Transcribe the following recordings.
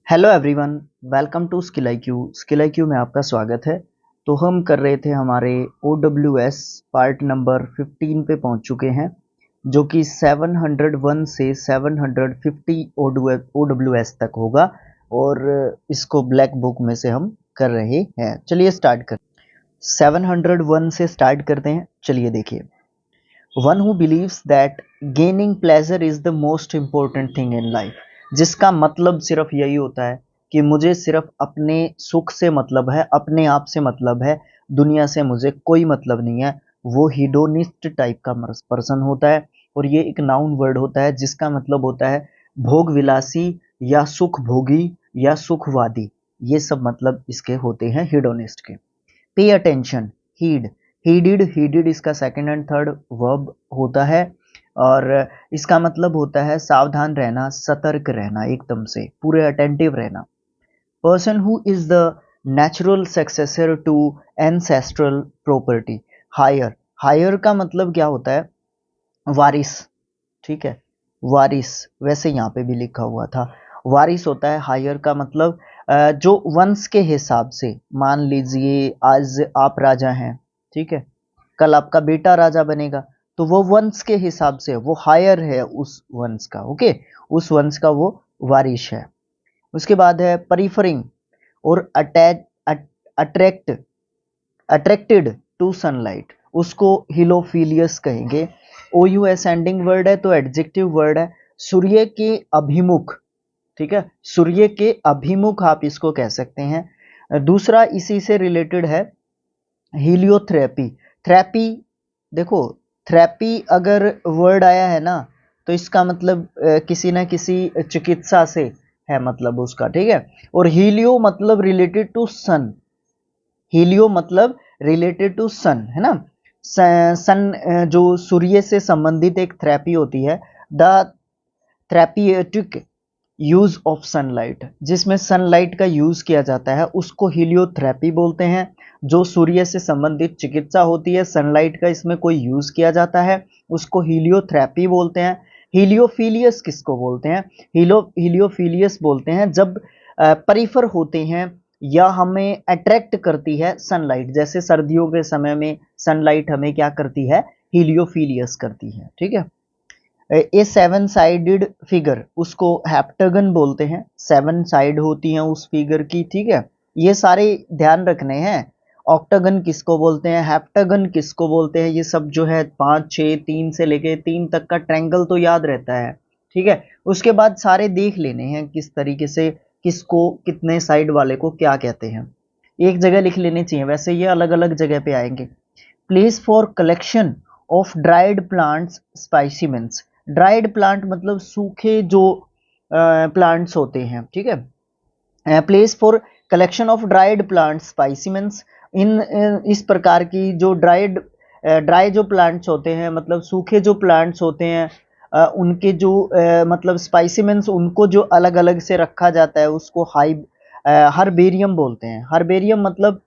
Hello everyone, welcome to skill I Q में आपका स्वागत है। तो हम कर रहे थे हमारे OWS पार्ट नंबर 15 पे पहुंच चुके हैं, जो कि 701 से 750 OWS तक होगा और इसको ब्लैक बुक में से हम कर रहे हैं। चलिए स्टार्ट कर 701 से स्टार्ट करते हैं। चलिए देखिए, one who believes that gaining pleasure is the most important thing in life, जिसका मतलब सिर्फ यही होता है कि मुझे सिर्फ अपने सुख से मतलब है, अपने आप से मतलब है, दुनिया से मुझे कोई मतलब नहीं है। वो हीडोनिस्ट टाइप का पर्सन होता है और ये एक नाउन वर्ड होता है जिसका मतलब होता है भोग विलासी या सुख भोगी या सुखवादी। ये सब मतलब इसके होते हैं हीडोनिस्ट के। पे अटेंशन, हीड, हीडिड इसका सेकंड एंड थर्ड वर्ब होता है और इसका मतलब होता है सावधान रहना, सतर्क रहना, एकदम से पूरे अटेंटिव रहना। Person who is the natural successor to ancestral property. Heir, heir का मतलब क्या होता है? वारिस। ठीक है, वारिस, वैसे यहाँ पे भी लिखा हुआ था वारिस होता है। हायर का मतलब जो वंश के हिसाब से, मान लीजिए आज आप राजा हैं, ठीक है, कल आपका बेटा राजा बनेगा, तो वो वंश के हिसाब से वो हायर है उस वंश का। ओके, उस वंश का वो वारिश है। उसके बाद है परिफरिंग और attach, attract, attracted to sunlight, उसको हिलोफिलियस कहेंगे। ओ एंडिंग वर्ड है तो एडजेक्टिव वर्ड है। सूर्य के अभिमुख, ठीक है, सूर्य के अभिमुख आप इसको कह सकते हैं। दूसरा इसी से रिलेटेड है हीलियोथेरेपी। थेरेपी, देखो थेरेपी अगर वर्ड आया है ना, तो इसका मतलब किसी ना किसी चिकित्सा से है, मतलब उसका, ठीक है। और हीलियो मतलब रिलेटेड टू सन, हीलियो मतलब रिलेटेड टू सन, है ना। सन जो सूर्य से संबंधित एक थेरेपी होती है, the therapeutic use of sunlight, जिसमें सनलाइट का यूज किया जाता है, उसको हीलियोथेरेपी बोलते हैं। जो सूर्य से संबंधित चिकित्सा होती है, सनलाइट का इसमें कोई यूज किया जाता है, उसको हीलियोथेरेपी बोलते हैं। हीलियोफिलियस किसको बोलते हैं? हीलियोफिलियस बोलते हैं जब परिफर होते हैं या हमें अट्रैक्ट करती है सनलाइट। जैसे सर्दियों के समय में सनलाइट हमें क्या करती है? हीलियोफिलियस करती है, ठीक है। ए सेवन साइडेड फिगर, उसको हेप्टागन बोलते हैं। सेवन साइड होती हैं उस फिगर की, ठीक है। ये सारे ध्यान रखने हैं। ऑक्टागन किसको बोलते हैं, हेप्टागन किसको बोलते हैं, ये सब जो है 5 6 3 से लेके 3 तक का ट्रायंगल तो याद रहता है, ठीक है। उसके बाद सारे देख लेने हैं किस तरीके से, किसको, कितने साइड वाले को क्या कहते हैं, एक जगह लिख लेने चाहिए। वैसे ये अलग अलग जगह पे आएंगे। Place for collection of dried plants specimens. Dried plant मतलब सूखे जो प्लांट्स होते हैं, ठीक है। Place for collection of dried plants specimens, इन इस प्रकार की जो ड्राई जो प्लांट्स होते हैं, मतलब सूखे जो प्लांट्स होते हैं, उनके जो मतलब स्पाइसीमेंट्स, उनको जो अलग अलग से रखा जाता है, उसको हर्बेरियम बोलते हैं। हर्बेरियम मतलब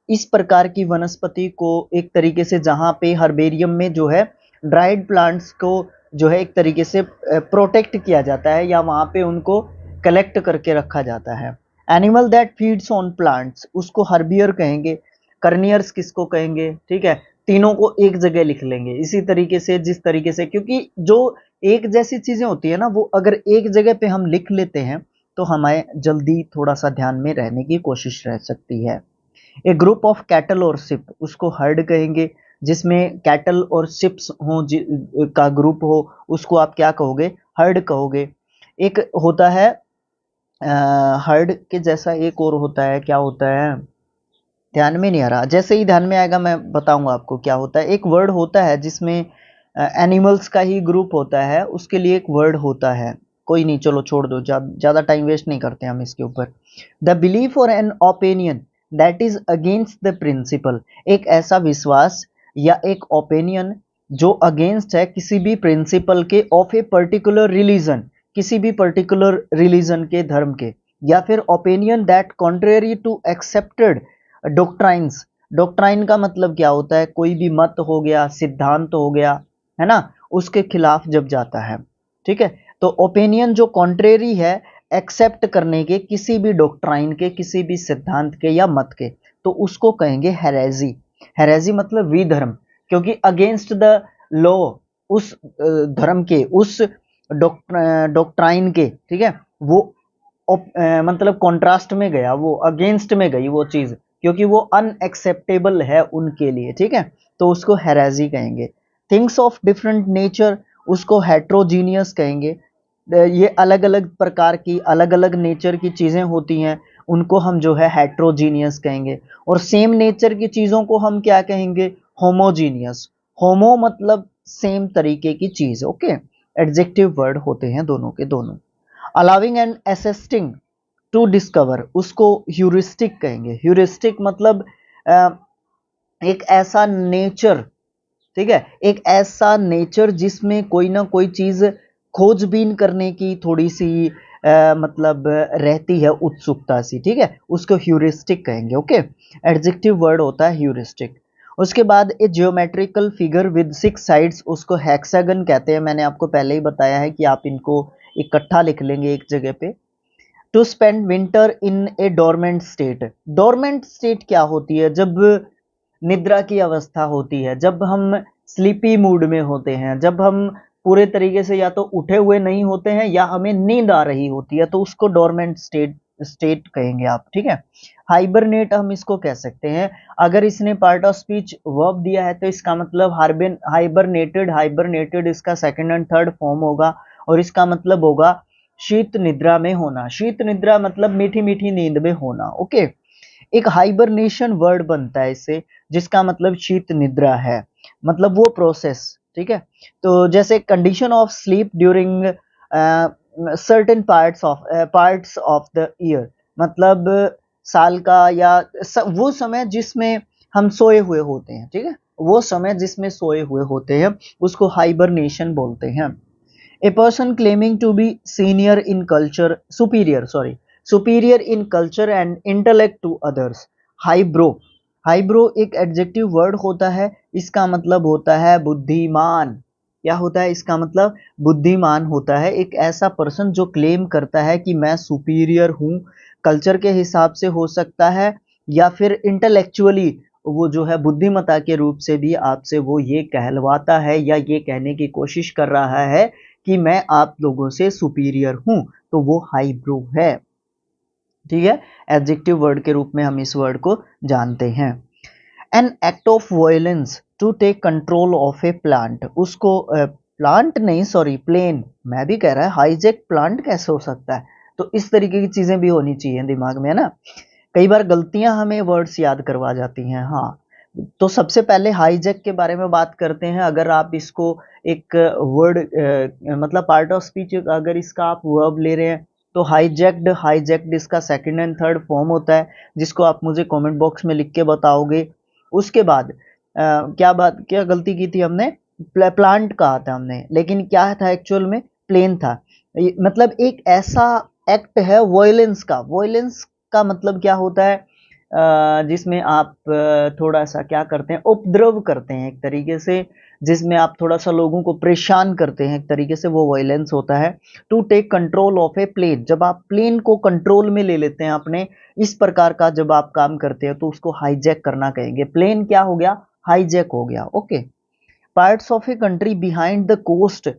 इस प्रकार की वनस्पति को एक तरीके से, जहाँ पे हर्बेरियम में जो है ड्राइड प्लांट्स को जो है एक तरीके से प्रोटेक्ट किया जाता है, या वहाँ पे उनको कलेक्ट करके रखा जाता है। Animal that feeds on plants, उसको हर्बियर कहेंगे। कर्नियर्स किसको कहेंगे, ठीक है। तीनों को एक जगह लिख लेंगे इसी तरीके से, जिस तरीके से, क्योंकि जो एक जैसी चीजें होती है ना, वो अगर एक जगह पे हम लिख लेते हैं तो हमें जल्दी थोड़ा सा ध्यान में रहने की कोशिश रह सकती है। ए ग्रुप ऑफ कैटल और शिप, उसको हर्ड कहेंगे। जिसमें कैटल और शिप्स हो, का ग्रुप हो, उसको आप क्या कहोगे? हर्ड कहोगे। एक होता है हर्ड के जैसा एक और होता है, क्या होता है, ध्यान में नहीं आ रहा, जैसे ही ध्यान में आएगा मैं बताऊंगा आपको क्या होता है। एक वर्ड होता है जिसमें एनिमल्स का ही ग्रुप होता है, उसके लिए एक वर्ड होता है। कोई नहीं, चलो छोड़ दो, ज्यादा टाइम वेस्ट नहीं करते हम इसके ऊपर। द बिलीफ और an opinion that is against the principle, एक ऐसा विश्वास या एक ओपिनियन जो अगेंस्ट है किसी भी प्रिंसिपल के, ऑफ ए पर्टिकुलर रिलीजन, किसी भी पर्टिकुलर रिलीजन के, धर्म के। या फिर opinion that contrary to accepted doctrines. Doctrine का मतलब क्या होता है? कोई भी मत हो गया, सिद्धांत हो गया, है ना, उसके खिलाफ जब जाता है, ठीक है। तो ओपिनियन जो कॉन्ट्रेरी है एक्सेप्ट करने के किसी भी डॉक्ट्राइन के, किसी भी सिद्धांत के या मत के, तो उसको कहेंगे हेरेजी। हेरेजी मतलब विधर्म, क्योंकि अगेंस्ट द लॉ, उस धर्म के, उस डॉक्ट्राइन के, ठीक है, वो मतलब कॉन्ट्रास्ट में गया, वो अगेंस्ट में गई वो चीज, क्योंकि वो अनएक्सेप्टेबल है उनके लिए, ठीक है, तो उसको हेरेजी कहेंगे। थिंग्स ऑफ डिफरेंट नेचर, उसको हेट्रोजीनियस कहेंगे। ये अलग अलग प्रकार की, अलग अलग नेचर की चीजें होती हैं, उनको हम जो है हेट्रोजीनियस कहेंगे। और सेम नेचर की चीजों को हम क्या कहेंगे? होमोजीनियस। होमो मतलब सेम तरीके की चीज, ओके। एडजेक्टिव वर्ड होते हैं दोनों के दोनों। Allowing and assisting to discover, उसको ह्यूरिस्टिक कहेंगे। ह्यूरिस्टिक मतलब एक ऐसा नेचर, ठीक है, एक ऐसा नेचर जिसमें कोई ना कोई चीज खोजबीन करने की थोड़ी सी मतलब रहती है, उत्सुकता सी, ठीक है, उसको ह्यूरिस्टिक कहेंगे, ओके। एडजेक्टिव वर्ड होता है ह्यूरिस्टिक। उसके बाद ए जियोमेट्रिकल फिगर विद 6 साइड्स, उसको हेक्सागन कहते हैं। मैंने आपको पहले ही बताया है कि आप इनको इकट्ठा लिख लेंगे एक जगह पे। To spend winter in a dormant state. Dormant state क्या होती है? जब निद्रा की अवस्था होती है, जब हम स्लीपी मूड में होते हैं, जब हम पूरे तरीके से या तो उठे हुए नहीं होते हैं या हमें नींद आ रही होती है, तो उसको डोरमेंट स्टेट स्टेट कहेंगे आप, ठीक है। हाइबरनेट हम इसको कह सकते हैं। अगर इसने पार्ट ऑफ स्पीच वर्ब दिया है तो इसका मतलब हाइबरनेटेड। हाइबरनेटेड इसका सेकंड एंड थर्ड फॉर्म होगा, और इसका मतलब होगा शीत निद्रा में होना। शीत निद्रा मतलब मीठी मीठी नींद में होना, ओके। एक हाइबरनेशन वर्ड बनता है इससे, जिसका मतलब शीत निद्रा है, मतलब वो प्रोसेस, ठीक है। तो जैसे condition of sleep during certain parts of the year, मतलब साल का या वो समय जिसमें हम सोए हुए होते हैं, ठीक है, वो समय जिसमें सोए हुए होते हैं, उसको हाइबरनेशन बोलते हैं। A person claiming to be superior in culture and intellect to others. Eyebrow. Eyebrow एक एडजेक्टिव वर्ड होता है, इसका मतलब होता है बुद्धिमान। क्या होता है इसका मतलब? बुद्धिमान होता है। एक ऐसा पर्सन जो क्लेम करता है कि मैं सुपीरियर हूँ, कल्चर के हिसाब से हो सकता है, या फिर इंटेलेक्चुअली वो जो है बुद्धिमत्ता के रूप से भी आपसे वो ये कहलवाता है या ये कहने की कोशिश कर रहा है कि मैं आप लोगों से सुपीरियर हूं, तो वो हाइब्रो है, ठीक है। एडजेक्टिव वर्ड के रूप में हम इस वर्ड को जानते हैं। An act of violence to take control of a plant, उसको प्लांट नहीं, सॉरी, प्लेन। मैं भी कह रहा है हाईजेक प्लांट कैसे हो सकता है? तो इस तरीके की चीजें भी होनी चाहिए दिमाग में, है ना। कई बार गलतियां हमें वर्ड्स याद करवा जाती हैं, हाँ। तो सबसे पहले हाईजैक के बारे में बात करते हैं। अगर आप इसको एक वर्ड मतलब पार्ट ऑफ स्पीच, अगर इसका आप वर्ब ले रहे हैं, तो हाईजैक्ड। हाईजैक्ड इसका सेकंड एंड थर्ड फॉर्म होता है, जिसको आप मुझे कमेंट बॉक्स में लिख के बताओगे। उसके बाद क्या गलती की थी हमने? प्लांट कहा था हमने, लेकिन क्या था एक्चुअल में? प्लेन था। मतलब एक ऐसा एक्ट है वॉयलेंस का। वॉयलेंस का मतलब क्या होता है? जिसमें आप थोड़ा सा क्या करते हैं, उपद्रव करते हैं एक तरीके से, जिसमें आप थोड़ा सा लोगों को परेशान करते हैं एक तरीके से, वो वायलेंस होता है। To take control of a plane, जब आप प्लेन को कंट्रोल में ले लेते हैं अपने, इस प्रकार का जब आप काम करते हैं तो उसको हाईजैक करना कहेंगे। प्लेन क्या हो गया? हाईजैक हो गया, okay. Parts of a country behind the coast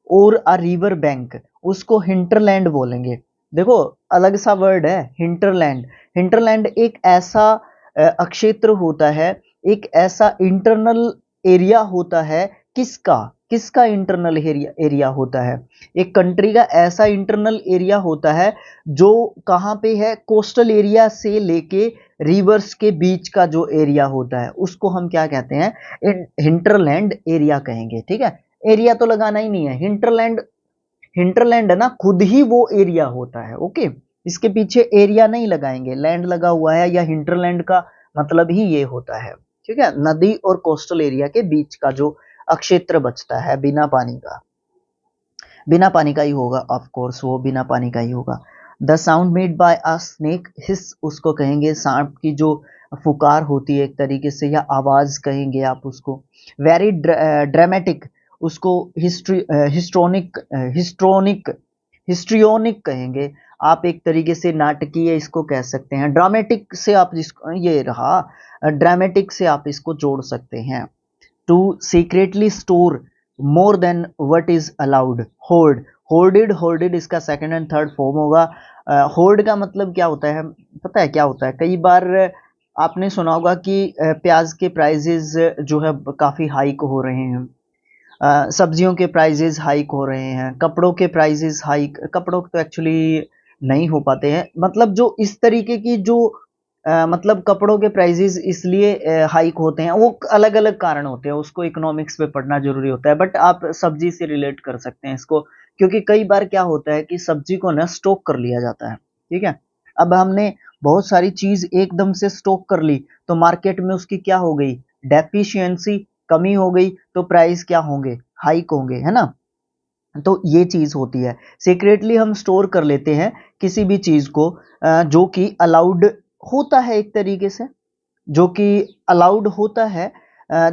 और अ रिवर बैंक, उसको हिंटरलैंड बोलेंगे। देखो अलग सा वर्ड है हिंटरलैंड। हिंटरलैंड एक ऐसा अक्षेत्र होता है, एक ऐसा इंटरनल एरिया होता है। किसका? किसका इंटरनल एरिया होता है? एक कंट्री का ऐसा इंटरनल एरिया होता है जो कहाँ पे है? कोस्टल एरिया से लेके रिवर्स के बीच का जो एरिया होता है, उसको हम क्या कहते हैं? हिंटरलैंड एरिया कहेंगे, ठीक है। एरिया तो लगाना ही नहीं है, हिंटरलैंड। हिंटरलैंड है ना, खुद ही वो एरिया होता है, ओके। इसके पीछे एरिया नहीं लगाएंगे, लैंड लगा हुआ है, या हिंटरलैंड का मतलब ही ये होता है, ठीक है। नदी और कोस्टल एरिया के बीच का जो अक्षेत्र बचता है बिना पानी का, बिना पानी का ही होगा, ऑफ कोर्स वो बिना पानी का ही होगा। The sound made by a snake hiss, उसको कहेंगे सांप की जो फुकार होती है एक तरीके से, या आवाज कहेंगे आप उसको। वेरी ड्रामेटिक, उसको हिस्ट्रोनिक हिस्ट्रोनिक कहेंगे। आप एक तरीके से नाटकीय इसको कह सकते हैं, ड्रामेटिक से आप इसको, ये रहा ड्रामेटिक से आप इसको जोड़ सकते हैं। To secretly store more than what is allowed, hoard, hoarded, hoarded इसका सेकंड एंड थर्ड फॉर्म होगा। होर्ड का मतलब क्या होता है, पता है क्या होता है? कई बार आपने सुना होगा कि प्याज के प्राइजेस जो है काफी हाइक हो रहे हैं, सब्जियों के प्राइजेस हाइक हो रहे हैं, कपड़ों के प्राइजेस हाइक, कपड़ों तो एक्चुअली नहीं हो पाते हैं, मतलब जो इस तरीके की जो मतलब कपड़ों के प्राइजेस इसलिए हाइक होते हैं, वो अलग अलग कारण होते हैं, उसको इकोनॉमिक्स में पढ़ना जरूरी होता है, बट आप सब्जी से रिलेट कर सकते हैं इसको, क्योंकि कई बार क्या होता है कि सब्जी को ना स्टॉक कर लिया जाता है, ठीक है। अब हमने बहुत सारी चीज एकदम से स्टॉक कर ली, तो मार्केट में उसकी क्या हो गई, डेफिशिएंसी, कमी हो गई, तो प्राइस क्या होंगे, हाइक होंगे, है ना। तो ये चीज होती है, सीक्रेटली हम स्टोर कर लेते हैं किसी भी चीज को जो कि अलाउड होता है, एक तरीके से जो कि अलाउड होता है, अ,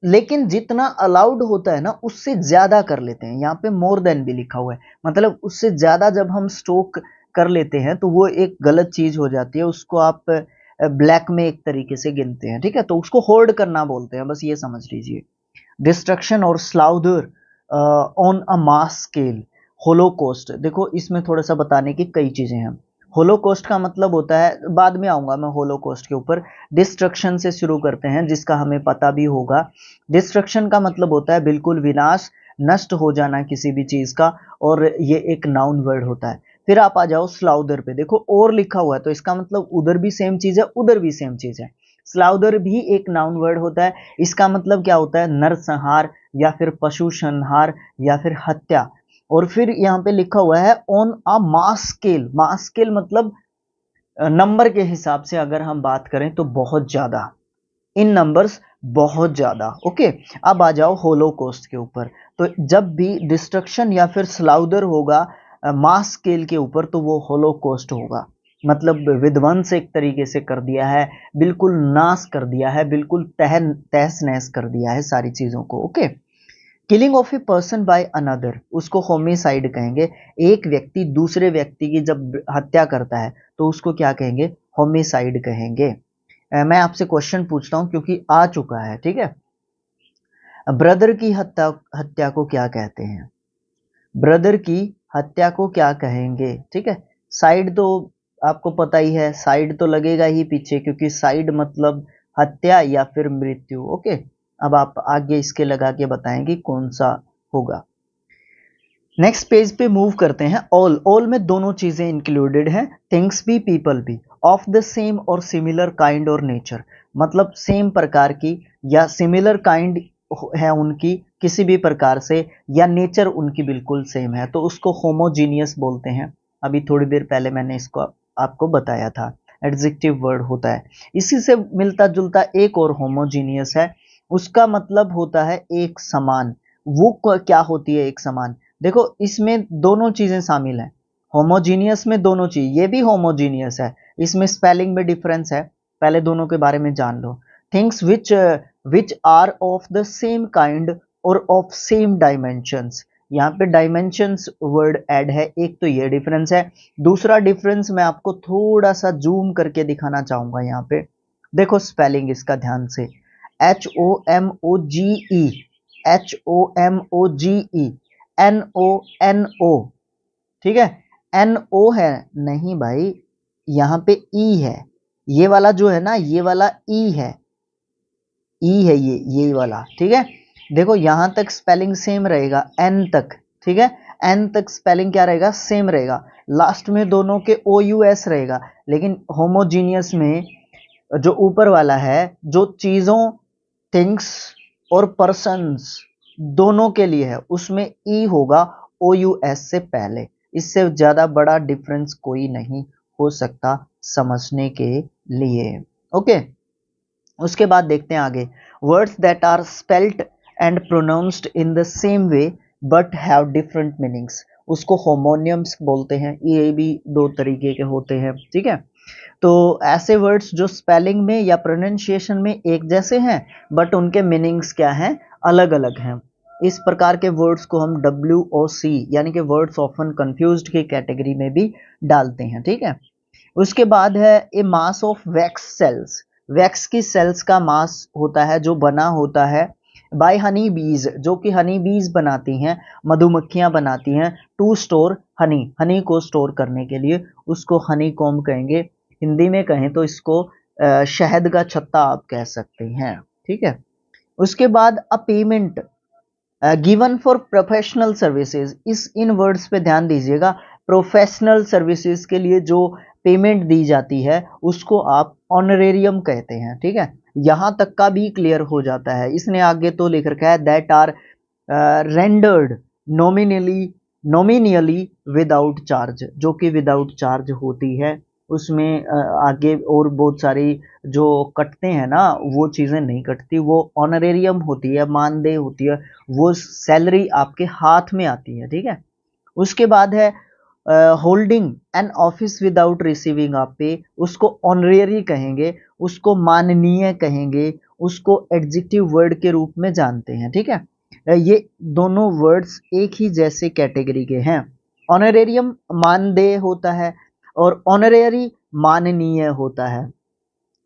लेकिन जितना अलाउड होता है ना उससे ज्यादा कर लेते हैं, यहाँ पे मोर देन भी लिखा हुआ है, मतलब उससे ज्यादा जब हम स्टॉक कर लेते हैं तो वो एक गलत चीज हो जाती है, उसको आप ब्लैक में एक तरीके से गिनते हैं, ठीक है, तो उसको होल्ड करना बोलते हैं, बस ये समझ लीजिए। डिस्ट्रक्शन और slaughter on a mass scale, holocaust, देखो इसमें थोड़ा सा बताने की कई चीजें हैं। होलोकॉस्ट का मतलब होता है, बाद में आऊंगा मैं होलोकॉस्ट के ऊपर, डिस्ट्रक्शन से शुरू करते हैं जिसका हमें पता भी होगा। डिस्ट्रक्शन का मतलब होता है बिल्कुल विनाश, नष्ट हो जाना किसी भी चीज का, और ये एक नाउन वर्ड होता है। फिर आप आ जाओ स्लाउदर पे, देखो और लिखा हुआ है तो इसका मतलब उधर भी सेम चीज है, उधर भी सेम चीज है। स्लाउदर भी एक नाउन वर्ड होता है, इसका मतलब क्या होता है, नरसंहार या फिर पशु संहार या फिर हत्या। और फिर यहाँ पे लिखा हुआ है on a mass scale, mass scale मतलब नंबर के हिसाब से अगर हम बात करें तो बहुत ज्यादा, इन नंबर्स बहुत ज्यादा, ओके। अब आ जाओ होलोकॉस्ट के ऊपर, तो जब भी डिस्ट्रक्शन या फिर स्लाउदर होगा मास स्केल के ऊपर तो वो होलोकॉस्ट होगा, मतलब विध्वंस एक तरीके से कर दिया है, बिल्कुल नाश कर दिया है, बिल्कुल तहस नहस कर दिया है सारी चीजों को, okay. Killing of a person by another, उसको होमिसाइड कहेंगे, एक व्यक्ति दूसरे व्यक्ति की जब हत्या करता है तो उसको क्या कहेंगे, होमिसाइड कहेंगे। मैं आपसे क्वेश्चन पूछता हूं क्योंकि आ चुका है, ठीक है। ब्रदर की हत्या, हत्या को क्या कहते हैं, ब्रदर की हत्या को क्या कहेंगे, ठीक है। साइड तो आपको पता ही है, साइड तो लगेगा ही पीछे, क्योंकि साइड मतलब हत्या या फिर मृत्यु, ओके। अब आप आगे इसके लगा के बताएंगे कौन सा होगा। नेक्स्ट पेज पे मूव करते हैं। ऑल, ऑल में दोनों चीजें इंक्लूडेड हैं, थिंग्स भी पीपल भी, ऑफ द सेम और सिमिलर काइंड और नेचर, मतलब सेम प्रकार की या सिमिलर काइंड है उनकी किसी भी प्रकार से, या नेचर उनकी बिल्कुल सेम है तो उसको होमोजीनियस बोलते हैं। अभी थोड़ी देर पहले मैंने इसको आपको बताया था, एडजेक्टिव वर्ड होता है। इसी से मिलता जुलता एक और होमोजीनियस है, उसका मतलब होता है एक समान। वो क्या होती है एक समान, देखो इसमें दोनों चीजें शामिल हैं, होमोजीनियस में दोनों चीज, ये भी होमोजीनियस है, इसमें स्पेलिंग में डिफरेंस है, पहले दोनों के बारे में जान लो। Things which are of the same kind और ऑफ सेम डायमेंशंस, यहाँ पे डायमेंशंस वर्ड ऐड है, एक तो ये डिफरेंस है। दूसरा डिफरेंस मैं आपको थोड़ा सा जूम करके दिखाना चाहूंगा, यहाँ पे देखो स्पेलिंग इसका ध्यान से, HOMOGE, HOMOGE, NO, ठीक है। NO है, नहीं भाई, यहाँ पे E है, ये वाला जो है ना, ये वाला E है, E है ये वाला, ठीक है। देखो यहां तक स्पेलिंग सेम रहेगा, N तक, ठीक है, N तक स्पेलिंग क्या रहेगा, सेम रहेगा, लास्ट में दोनों के OUS रहेगा, लेकिन होमोजीनियस में जो ऊपर वाला है, जो चीजों, थिंग्स और पर्सन्स दोनों के लिए है, उसमें ई होगा OUS से पहले, इससे ज्यादा बड़ा डिफरेंस कोई नहीं हो सकता समझने के लिए, ओके। उसके बाद देखते हैं आगे, words that are spelt and pronounced in the same way but have different meanings, उसको होमोनियम्स बोलते हैं, ये भी दो तरीके के होते हैं, ठीक है। तो ऐसे वर्ड्स जो स्पेलिंग में या प्रोनाउंसिएशन में एक जैसे हैं बट उनके मीनिंग्स क्या हैं, अलग अलग हैं, इस प्रकार के वर्ड्स को हम WOC यानी कि वर्ड्स ऑफन कंफ्यूज्ड की कैटेगरी में भी डालते हैं, ठीक है। उसके बाद है a mass of wax cells. Wax की सेल्स का मास होता है जो बना होता है बाय हनी बीज, जो कि हनी बीज बनाती हैं, मधुमक्खियां बनाती हैं, टू स्टोर हनी, हनी को स्टोर करने के लिए, उसको हनी कॉम्ब कहेंगे। हिंदी में कहें तो इसको शहद का छत्ता आप कह सकते हैं, ठीक है। उसके बाद अ payment given for professional services, इस इन वर्ड्स पे ध्यान दीजिएगा। प्रोफेशनल सर्विसेज के लिए जो पेमेंट दी जाती है उसको आप ऑनरेरियम कहते हैं, ठीक है। यहां तक का भी क्लियर हो जाता है। इसने आगे तो लिख रखा है that are rendered nominally without charge, जो कि विदाउट चार्ज होती है। उसमें आगे और बहुत सारी जो कटते हैं ना वो चीज़ें नहीं कटती, वो ऑनरेरियम होती है, मानदेय होती है, वो सैलरी आपके हाथ में आती है, ठीक है। उसके बाद है holding an office without receiving a पे, उसको ऑनरेरी कहेंगे, उसको माननीय कहेंगे, उसको एडजेक्टिव वर्ड के रूप में जानते हैं, ठीक है। ये दोनों वर्ड्स एक ही जैसे कैटेगरी के हैं। ऑनरेरियम मानदेय होता है और ऑनरेरी माननीय होता है।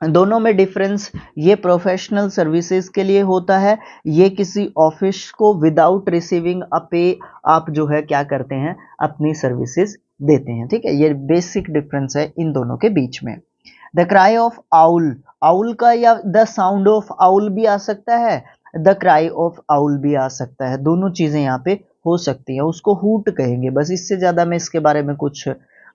दोनों में डिफरेंस ये प्रोफेशनल सर्विसेज के लिए होता है, ये किसी ऑफिस को विदाउट रिसीविंग अ पे आप जो है क्या करते हैं, अपनी सर्विसेज देते हैं, ठीक है। ये बेसिक डिफरेंस है इन दोनों के बीच में। The cry of owl, owl का या द साउंड ऑफ आउल भी आ सकता है, द क्राई ऑफ आउल भी आ सकता है, दोनों चीजें यहाँ पे हो सकती हैं। उसको हूट कहेंगे, बस इससे ज्यादा मैं इसके बारे में कुछ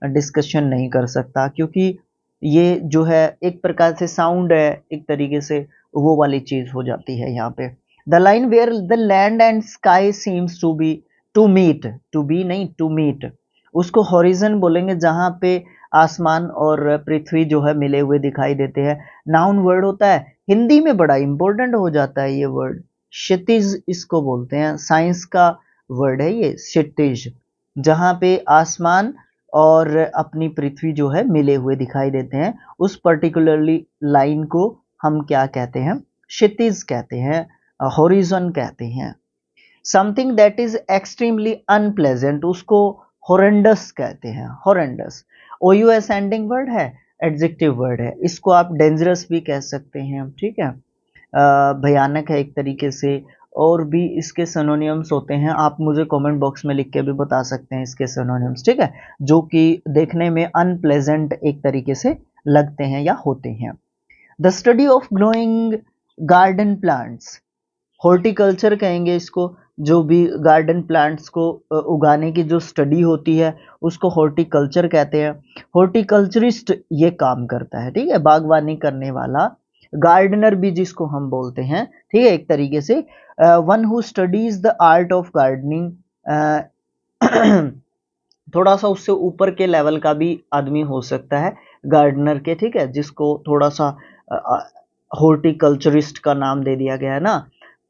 डिस्कशन नहीं कर सकता, क्योंकि ये जो है एक प्रकार से साउंड है, एक तरीके से वो वाली चीज हो जाती है यहाँ पे। The line where the land and sky seems to be to meet, to be नहीं टू मीट, उसको हॉरिजन बोलेंगे जहां पे आसमान और पृथ्वी जो है मिले हुए दिखाई देते हैं। नाउन वर्ड होता है, हिंदी में बड़ा इंपॉर्टेंट हो जाता है ये वर्ड, क्षितिज इसको बोलते हैं, साइंस का वर्ड है ये क्षितिज, जहां पे आसमान और अपनी पृथ्वी जो है मिले हुए दिखाई देते हैं, उस पर्टिकुलरली लाइन को हम क्या कहते हैं, क्षितिज कहते हैं, हॉरिजन कहते हैं। Something that is extremely unpleasant, उसको हॉरेंडस कहते हैं, हॉरेंडस। OUS एंडिंग वर्ड है, एडजेक्टिव वर्ड है, इसको आप डेंजरस भी कह सकते हैं, ठीक है। भयानक है एक तरीके से, और भी इसके सिनोनिम्स होते हैं, आप मुझे कमेंट बॉक्स में लिख के भी बता सकते हैं इसके सिनोनिम्स, ठीक है, जो कि देखने में अनप्लेजेंट एक तरीके से लगते हैं या होते हैं। The study of growing garden plants, horticulture कहेंगे इसको, जो भी गार्डन प्लांट्स को उगाने की जो स्टडी होती है उसको हॉर्टिकल्चर कहते हैं। हॉर्टिकल्चरिस्ट ये काम करता है, ठीक है, बागवानी करने वाला, गार्डनर भी जिसको हम बोलते हैं, ठीक है, एक तरीके से one who studies the art of gardening, थोड़ा सा उससे ऊपर के लेवल का भी आदमी हो सकता है गार्डनर के, ठीक है, जिसको थोड़ा सा हॉर्टिकल्चरिस्ट का नाम दे दिया गया है ना,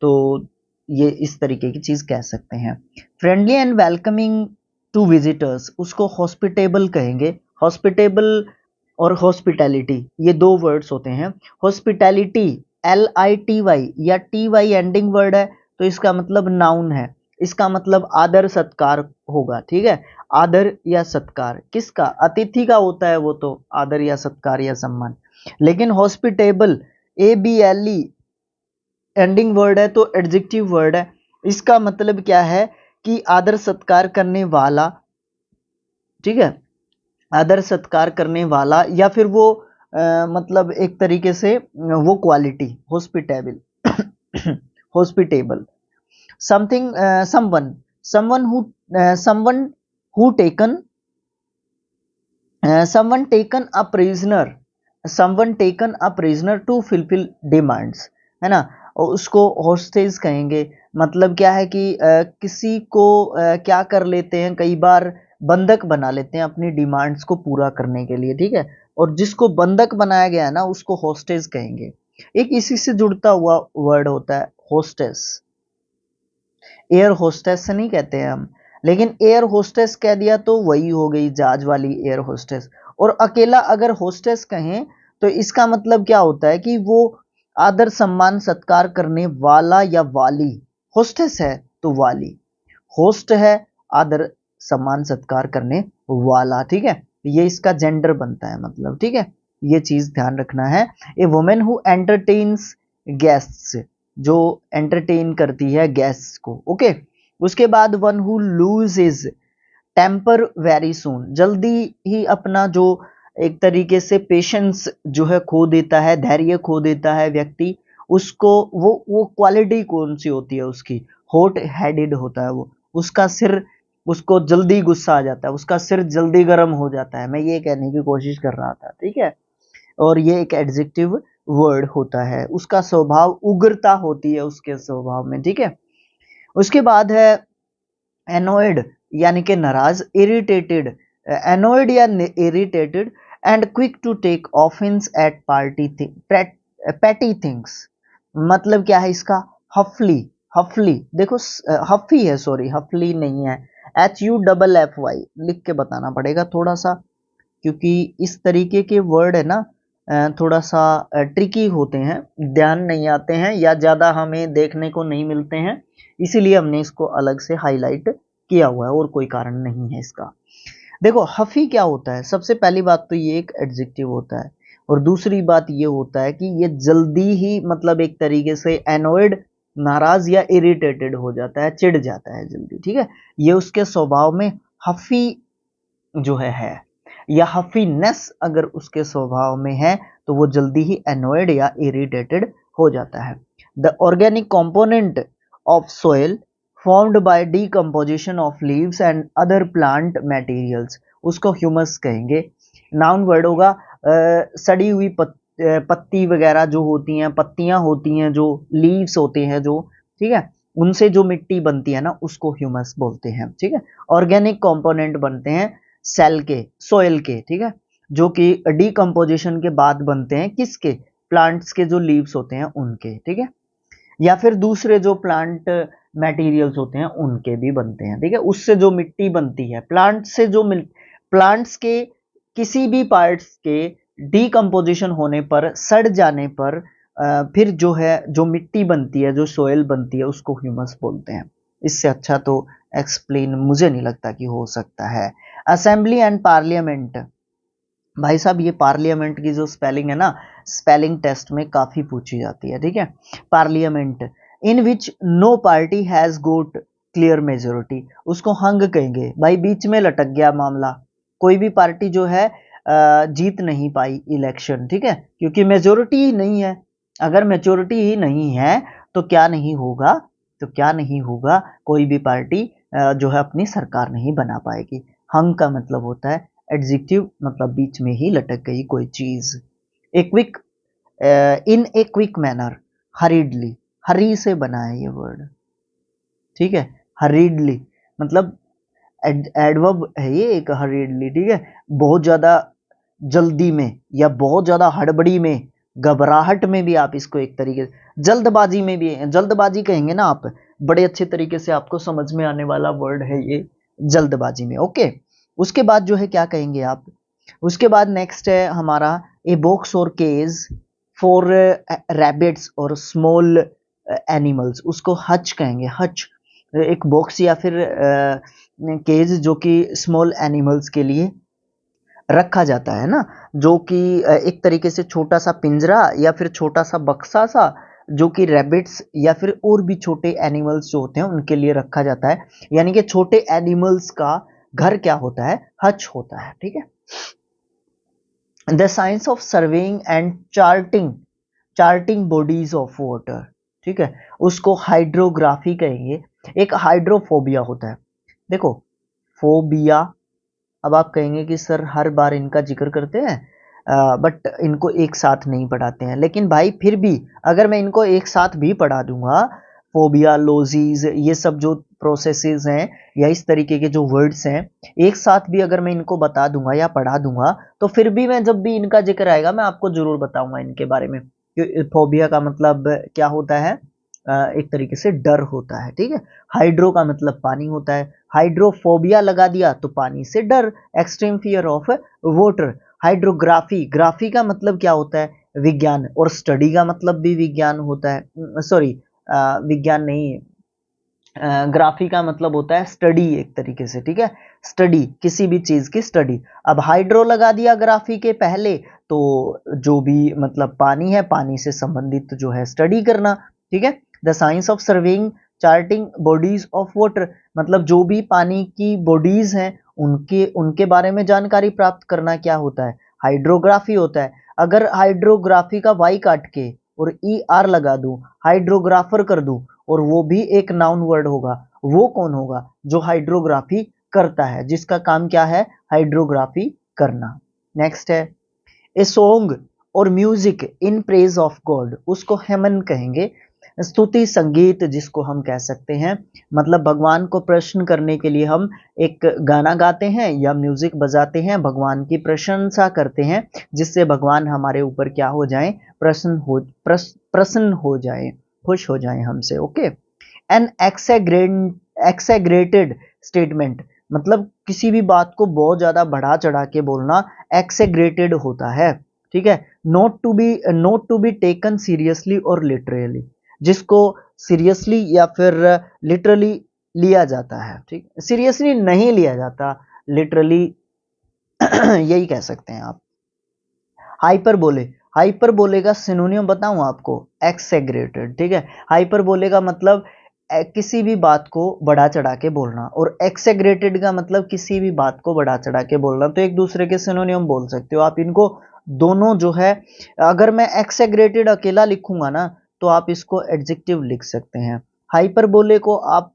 तो ये इस तरीके की चीज कह सकते हैं। Friendly and welcoming to visitors, उसको हॉस्पिटेबल कहेंगे। हॉस्पिटेबल और हॉस्पिटैलिटी ये दो वर्ड्स होते हैं। हॉस्पिटैलिटी LITY या TY एंडिंग वर्ड है तो इसका मतलब नाउन है, इसका मतलब आदर सत्कार होगा, ठीक है। आदर या सत्कार किसका, अतिथि का होता है वो तो आदर या सत्कार या सम्मान। लेकिन हॉस्पिटेबल ABLE एंडिंग वर्ड है तो एडजेक्टिव वर्ड है, इसका मतलब क्या है कि आदर सत्कार करने वाला, ठीक है, आदर सत्कार करने वाला, या फिर वो मतलब एक तरीके से वो quality, hospitable hospitable. Something someone someone who taken someone taken a prisoner someone taken a prisoner to fulfill demands, है ना, और उसको हॉस्टेज कहेंगे। मतलब क्या है कि किसी को क्या कर लेते हैं, कई बार बंधक बना लेते हैं अपनी डिमांड्स को पूरा करने के लिए, ठीक है, और जिसको बंधक बनाया गया है ना उसको हॉस्टेज कहेंगे। एक इसी से जुड़ता हुआ वर्ड होता है होस्टेस, एयर होस्टेस से नहीं कहते हैं हम, लेकिन एयर होस्टेस कह दिया तो वही हो गई जहाज वाली एयर होस्टेस। और अकेला अगर होस्टेस कहें तो इसका मतलब क्या होता है कि वो आदर सम्मान सत्कार करने वाला या वाली, होस्टेस है तो वाली। होस्ट है आदर सम्मान सत्कार करने वाला, ठीक है, ये इसका जेंडर बनता है मतलब, ठीक है, ये चीज ध्यान रखना है। A women who entertains guests, जो एंटरटेन करती है गेस्ट्स को, ओके। उसके बाद one who loses temper very soon, जल्दी ही अपना जो एक तरीके से पेशेंस जो है खो देता है, धैर्य खो देता है व्यक्ति, उसको वो क्वालिटी कौन सी होती है उसकी, हॉट हेडेड होता है वो, उसका सिर, उसको जल्दी गुस्सा आ जाता है, उसका सिर जल्दी गर्म हो जाता है, मैं ये कहने की कोशिश कर रहा था, ठीक है। और ये एक एडजेक्टिव वर्ड होता है, उसका स्वभाव उग्रता होती है उसके स्वभाव में, ठीक है। उसके बाद है एनोइड यानी कि नाराज, इरिटेटेड, एनोइड या irritated, and quick to take offence at party petty things, मतलब क्या है इसका, हफली, हफली देखो हफी है, सॉरी हफली नहीं है, HUFFY लिख के बताना पड़ेगा थोड़ा सा, क्योंकि इस तरीके के वर्ड है ना थोड़ा सा ट्रिकी होते हैं, ध्यान नहीं आते हैं या ज़्यादा हमें देखने को नहीं मिलते हैं, इसीलिए हमने इसको अलग से हाईलाइट किया हुआ है और कोई कारण नहीं है इसका। देखो हफी क्या होता है, सबसे पहली बात तो ये एक एडजेक्टिव होता है, और दूसरी बात ये होता है कि ये जल्दी ही मतलब एक तरीके से एनोइड, नाराज या इरिटेटेड हो जाता है, चिढ़ जाता है जल्दी, ठीक है, ये उसके स्वभाव में हफी जो है, या हफीनेस अगर उसके स्वभाव में है तो वो जल्दी ही एनोयड या इरिटेटेड हो जाता है। The organic component of soil formed by decomposition of leaves and other plant materials, उसको ह्यूमस कहेंगे। नाउन वर्ड होगा सड़ी हुई पत्ती वगैरह जो होती हैं, पत्तियां होती हैं, जो लीव्स होते हैं जो, ठीक है, उनसे जो मिट्टी बनती है ना उसको ह्यूमस बोलते हैं, ठीक है। ऑर्गेनिक कंपोनेंट बनते हैं सेल के, सोयल के, ठीक है, जो कि डीकम्पोजिशन के बाद बनते हैं किसके, प्लांट्स के जो लीव्स होते हैं उनके, ठीक है, या फिर दूसरे जो प्लांट मटेरियल्स होते हैं उनके भी बनते हैं, ठीक है, उससे जो मिट्टी बनती है प्लांट से, जो प्लांट्स के किसी भी पार्ट्स के डीकम्पोजिशन होने पर, सड़ जाने पर फिर जो है जो मिट्टी बनती है, जो सोयल बनती है, उसको ह्यूमस बोलते हैं। इससे अच्छा तो एक्सप्लेन मुझे नहीं लगता कि हो सकता है। असेंबली एंड पार्लियामेंट, भाई साहब ये पार्लियामेंट की जो स्पेलिंग है ना, स्पेलिंग टेस्ट में काफी पूछी जाती है, ठीक है। Parliament in which no party has got clear majority, उसको हंग कहेंगे, भाई बीच में लटक गया मामला, कोई भी पार्टी जो है जीत नहीं पाई इलेक्शन, ठीक है, क्योंकि मेजोरिटी ही नहीं है। अगर मेजोरिटी ही नहीं है तो क्या नहीं होगा, तो क्या नहीं होगा, कोई भी पार्टी जो है अपनी सरकार नहीं बना पाएगी। हंग का मतलब होता है एडजेक्टिव, मतलब बीच में ही लटक गई कोई चीज। A quick, in a quick manner, hurriedly, hurry से बना है ये वर्ड, ठीक है, हरीडली मतलब एडवर्ब है ये एक, हरीडली, ठीक है, बहुत ज्यादा जल्दी में या बहुत ज्यादा हड़बड़ी में, घबराहट में भी आप इसको एक तरीके से, जल्दबाजी में भी, जल्दबाजी कहेंगे ना आप, बड़े अच्छे तरीके से आपको समझ में आने वाला वर्ड है ये, जल्दबाजी में, ओके। उसके बाद जो है क्या कहेंगे आप, उसके बाद नेक्स्ट है हमारा ए बॉक्स और केज फॉर रैबिट्स और स्मॉल एनिमल्स, उसको हच कहेंगे, हच, एक बॉक्स या फिर केज जो कि स्मॉल एनिमल्स के लिए रखा जाता है ना, जो कि एक तरीके से छोटा सा पिंजरा या फिर छोटा सा बक्सा सा, जो कि रैबिट्स या फिर और भी छोटे एनिमल्स जो होते हैं उनके लिए रखा जाता है, यानी कि छोटे एनिमल्स का घर क्या होता है, हच होता है, ठीक है। The science of surveying and charting, charting bodies of water, ठीक है, उसको हाइड्रोग्राफी कहेंगे। एक हाइड्रोफोबिया होता है, देखो फोबिया, अब आप कहेंगे कि सर हर बार इनका जिक्र करते हैं बट इनको एक साथ नहीं पढ़ाते हैं, लेकिन भाई फिर भी अगर मैं इनको एक साथ भी पढ़ा दूंगा, फोबिया, लोजीज, ये सब जो प्रोसेसेस हैं या इस तरीके के जो वर्ड्स हैं, एक साथ भी अगर मैं इनको बता दूंगा या पढ़ा दूंगा, तो फिर भी मैं जब भी इनका जिक्र आएगा मैं आपको जरूर बताऊंगा इनके बारे में। फोबिया का मतलब क्या होता है, एक तरीके से डर होता है, ठीक है। हाइड्रो का मतलब पानी होता है, हाइड्रोफोबिया लगा दिया तो पानी से डर, extreme fear of water. Hydrography, graphy का मतलब क्या होता है, विज्ञान, और स्टडी का मतलब भी विज्ञान होता है, सॉरी विज्ञान नहीं, ग्राफी का मतलब होता है स्टडी एक तरीके से, ठीक है, स्टडी, किसी भी चीज की स्टडी। अब हाइड्रो लगा दिया ग्राफी के पहले, तो जो भी मतलब पानी है, पानी से संबंधित जो है स्टडी करना, ठीक है। The science of serving charting bodies of water, मतलब जो भी पानी की बॉडीज हैं उनके उनके बारे में जानकारी प्राप्त करना क्या होता है, हाइड्रोग्राफी होता है। अगर हाइड्रोग्राफी का वाई काट के और ई आर लगा दूं, हाइड्रोग्राफर कर दूं, और वो भी एक नाउन वर्ड होगा, वो कौन होगा, जो हाइड्रोग्राफी करता है, जिसका काम क्या है, हाइड्रोग्राफी करना। नेक्स्ट है ए सॉन्ग और music in praise of God, उसको हेमन कहेंगे, स्तुति संगीत जिसको हम कह सकते हैं, मतलब भगवान को प्रसन्न करने के लिए हम एक गाना गाते हैं या म्यूजिक बजाते हैं, भगवान की प्रशंसा करते हैं, जिससे भगवान हमारे ऊपर क्या हो जाए, प्रसन्न हो जाए, खुश हो जाए हमसे। ओके। एन एक्सेग्रेटेड स्टेटमेंट, मतलब किसी भी बात को बहुत ज्यादा बढ़ा चढ़ा के बोलना एक्सेग्रेटेड होता है, ठीक है। Not to be taken seriously और लिटरली, जिसको सीरियसली या फिर लिटरली लिया जाता है, ठीक, सीरियसली नहीं लिया जाता, लिटरली यही कह सकते हैं आप। हाइपरबोले, हाइपरबोले का सिनोनियम बताऊं आपको, एक्सेग्रेटेड, ठीक है। हाइपरबोले का मतलब किसी भी बात को बढ़ा चढ़ा के बोलना, और एक्सेग्रेटेड का मतलब किसी भी बात को बढ़ा चढ़ा के बोलना, तो एक दूसरे के सिनोनियम बोल सकते हो आप इनको दोनों जो है। अगर मैं एक्सेग्रेटेड अकेला लिखूंगा ना, तो आप इसको एडजेक्टिव लिख सकते हैं, हाइपरबोले को आप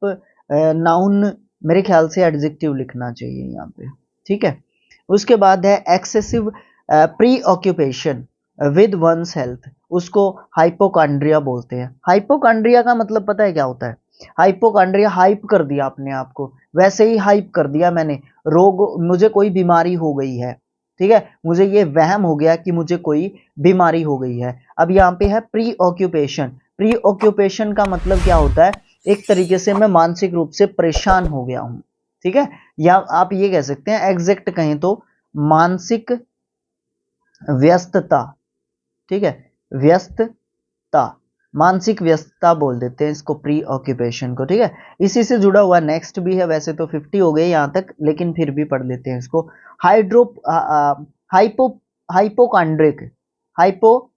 नाउन, मेरे ख्याल से एडजेक्टिव लिखना चाहिए यहाँ पे, ठीक है। उसके बाद है excessive preoccupation with one's health, उसको हाइपोकॉन्ड्रिया बोलते हैं। हाइपोकॉन्ड्रिया का मतलब पता है क्या होता है, हाइपोकॉन्ड्रिया, हाइप कर दिया अपने आप को, वैसे ही हाइप कर दिया मैंने, रोग, मुझे कोई बीमारी हो गई है, ठीक है, मुझे ये वहम हो गया कि मुझे कोई बीमारी हो गई है। अब यहाँ पे है प्री ऑक्यूपेशन, प्री ऑक्यूपेशन का मतलब क्या होता है, एक तरीके से मैं मानसिक रूप से परेशान हो गया हूं, ठीक है, या आप ये कह सकते हैं एग्जैक्ट कहें तो मानसिक व्यस्तता, ठीक है, व्यस्तता, मानसिक व्यस्तता बोल देते हैं इसको, प्री ऑक्यूपेशन को, ठीक है। इसी से जुड़ा हुआ नेक्स्ट भी है, वैसे तो 50 हो गए यहां तक, लेकिन फिर भी पढ़ लेते हैं इसको। Hydro hypo hypochondriac, hypo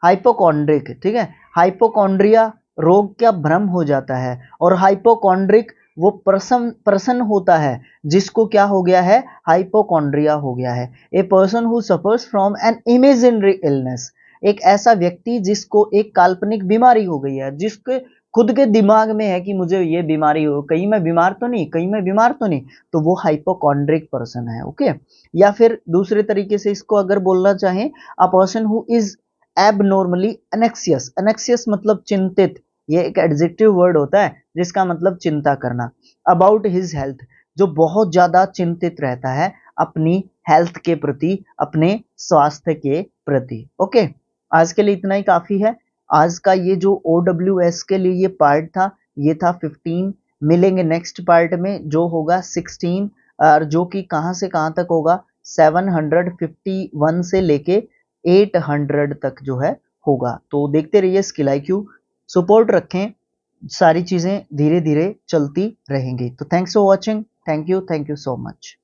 hypochondriac, ठीक है, हाइपोकॉन्ड्रिया रोग क्या भ्रम हो जाता है, और हाइपोकॉन्ड्रिक वो प्रसन्न होता है जिसको क्या हो गया है, हाइपोकॉन्ड्रिया हो गया है। A person who suffers from an imaginary illness, एक ऐसा व्यक्ति जिसको एक काल्पनिक बीमारी हो गई है, जिसके खुद के दिमाग में है कि मुझे ये बीमारी हो, कहीं मैं बीमार तो नहीं, कहीं मैं बीमार तो नहीं, तो वो हाइपोकॉन्ड्रिक पर्सन है। ओके। या फिर दूसरे तरीके से इसको अगर बोलना चाहें, a person who is abnormally एनेक्सियस, एनेक्सियस मतलब चिंतित, ये एक एडजेक्टिव वर्ड होता है जिसका मतलब चिंता करना। अबाउट हिज हेल्थ, जो बहुत ज्यादा चिंतित रहता है अपनी हेल्थ के प्रति, अपने स्वास्थ्य के प्रति। ओके, आज के लिए इतना ही काफी है। आज का ये जो OWS के लिए ये पार्ट था, ये था 15। मिलेंगे नेक्स्ट पार्ट में जो होगा 16, और जो कि कहां से कहां तक होगा, 751 से लेके 800 तक जो है होगा। तो देखते रहिए स्किल IQ, सपोर्ट रखें, सारी चीजें धीरे धीरे चलती रहेंगी। तो thanks for watching, thank you so much.